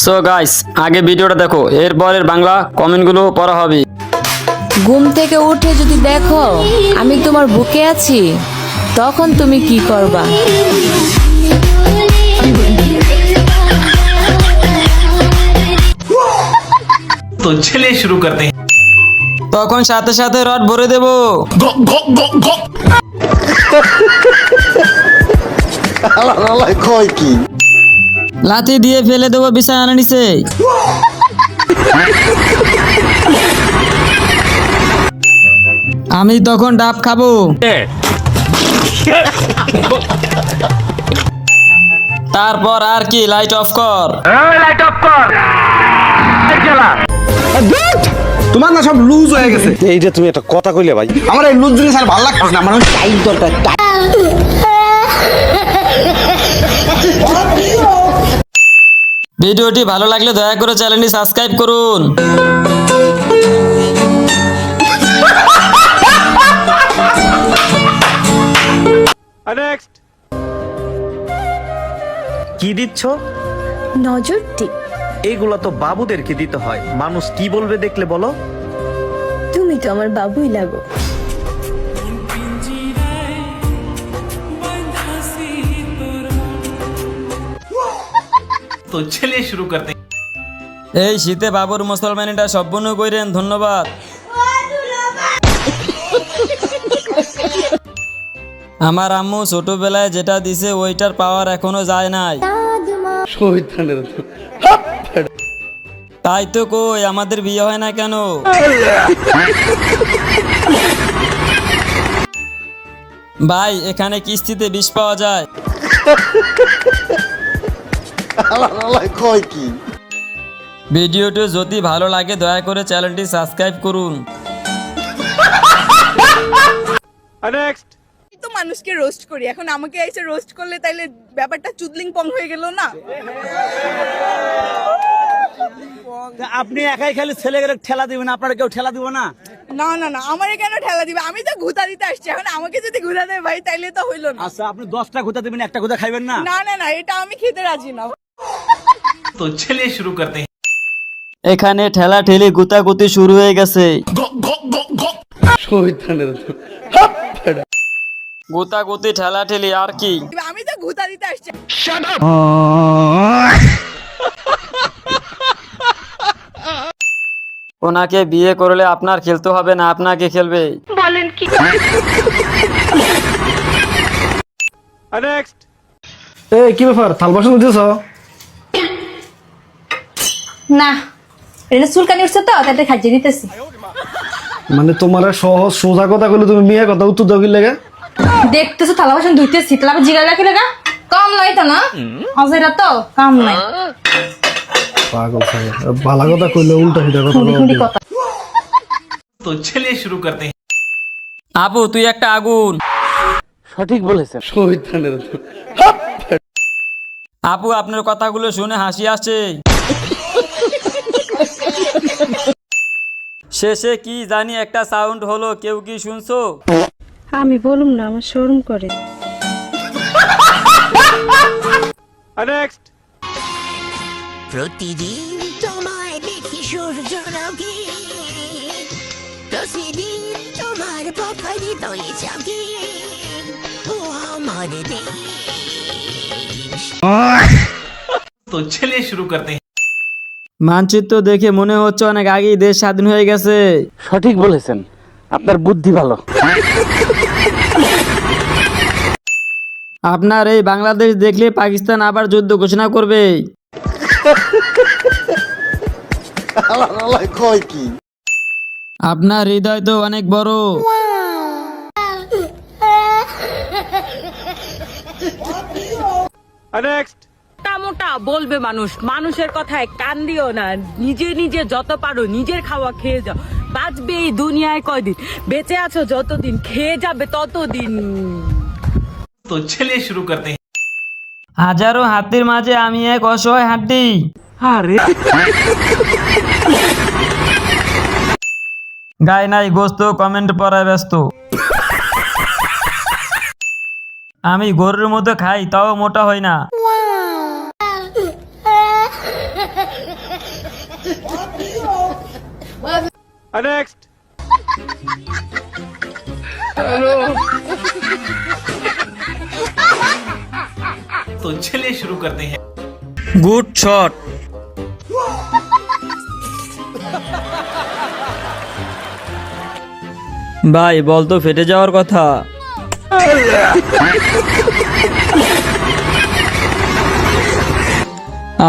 So guys, আগে ভিডিওটা দেখো, এরপরের বাংলা কমেন্টগুলো পড়া হবে। ঘুম থেকে উঠে যদি দেখো আমি তোমার বুকে আছি, তখন তুমি কি করবা? तो चलिए शुरू करते हैं। তখন সাথে সাথে রড ভরে দেব। লাথি দিয়ে ফেলে দেবো বিছানার নিচে। আমি তখন ডাব খাবো। তারপর আর কি, লাইট অফ কর। তোমার না সব লুজ হয়ে গেছে। এইটা তুমি একটা কথা কইলে ভাই, আমার এই লুজ জিনিস আর ভালো লাগছে না। আমার টাইট দরকার। ভিডিওটি ভালো লাগলে দয়া করে চ্যানেলটি সাবস্ক্রাইব করুন। কি দিচ্ছ? নজর টিপ। এইগুলা তো বাবুদেরকে দিতে হয়, মানুষ কি বলবে দেখলে বলো। তুমি তো আমার বাবুই লাগো। तो चलिए शुरू करते हैं। এই শীতে বাবুর মুসলমানিটা সম্পূর্ণ করেন, ধন্যবাদ। আমার আম্মু ছোটবেলায় যেটা দিছে ওইটার পাওয়ার এখনো যায় নাই। তাই তো কই, আমাদের বিয়ে হয় না কেন? ভাই, এখানে কিস্তিতে বিষ পাওয়া যায়। ভিডিওটি যদি ভালো লাগে দয়া করে চ্যানেলটি সাবস্ক্রাইব করুন। তো মানুষকে রোস্ট করি, এখন আমাকে এসে রোস্ট করলে তাইলে ব্যাপারটা চুদলিং পং হয়ে গেল না? আপনি একাই খালি ছেলেকে ঠেলা দিবেন, আপনারা কেউ ঠেলা দিব না? না না না, আমারে কেন ঠেলা দিবে? আমি তো ঘুতা দিতে আসছি, এখন আমাকে যদি ঘুতা দেয় ভাই তাইলে তো হইলো না। আচ্ছা, আপনি 10টা ঘুতা দিবেন, একটা ঘুতা খাইবেন না? না না না, এটা আমি খেতে রাজি না। तो चलिए शुरू करते हैं। এখানে ঠেলা ঠেলি গুতাগুতি শুরু হয়ে গেছে। গুতাগুতি ঠেলা ঠেলি আর কি। আমি তো ঘুতা দিতে আসছি। ওনাকে বিয়ে করলে আপনার খেলতে হবে না, আপনাকে খেলবে। এই কি ব্যাপার, থাল বাসন দিতেছ? না, এটা চুলকানি উঠছে তো তাতে খাইয়ে দিতেছি। মানে তোমার সহজ সোজা কথা কইলে তুমি মেয়ে কথা উত্তর দাও কি লাগে? দেখতেছো থালা বাসন ধুইতেছি, তাহলে আবার জিগা রাখি লাগা? কম নাই তো না, অজেরা তো কম নাই। পাগল থাকে, ভালো কথা কইলে উল্টা সিধা কথা খুঁড়ি খুঁড়ি কথা। तो चलिए शुरू करते हैं। আপু, তুই একটা আগুন। সঠিক বলেছেন। আপু, আপনার কথাগুলো শুনে হাসি আসছে। শেষে কি জানি একটা সাউন্ড হলো, কেউ কি শুনছো? আমি বলুম না, আমার শরম করে। প্রতিদিন তোমায় দেখি সূর্যলোকে, প্রতিদিন তোমার প্রকারিত জাগে, ও আমার দেশ। तो चलिए शुरू करते हैं। মানচিত্র দেখে মনে হচ্ছে অনেক আগেই দেশ স্বাধীন হয়ে গেছে। সঠিক বলেছেন, আপনার বুদ্ধি ভালো। আপনার এই বাংলাদেশ দেখলে পাকিস্তান আবার যুদ্ধ ঘোষণা করবে। আপনার হৃদয় তো অনেক বড়। মোটা বলবে মানুষ, মানুষের কথায় কান দিও না। নিজে নিজে যত পারো নিজের খাওয়া খেয়ে যাও। বাঁচবে এই দুনিয়ায় কয়দিন, বেঁচে আছো যতদিন, খেয়ে যাবে ততদিন। तो चलिए शुरू करते हैं। হাজারো হাতির মাঝে আমি এক অসহায় হাতি। গায়ে নাই গোস্ত, কমেন্ট পড়ায় ব্যস্ত। আমি গরুর মতো খাই, তাও মোটা হই না। तो चलिए शुरू करते हैं। Good shot. ভাই বল তো ফেটে যাওয়ার কথা।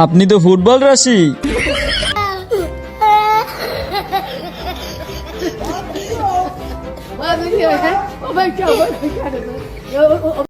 আপনি তো ফুটবল রাশি।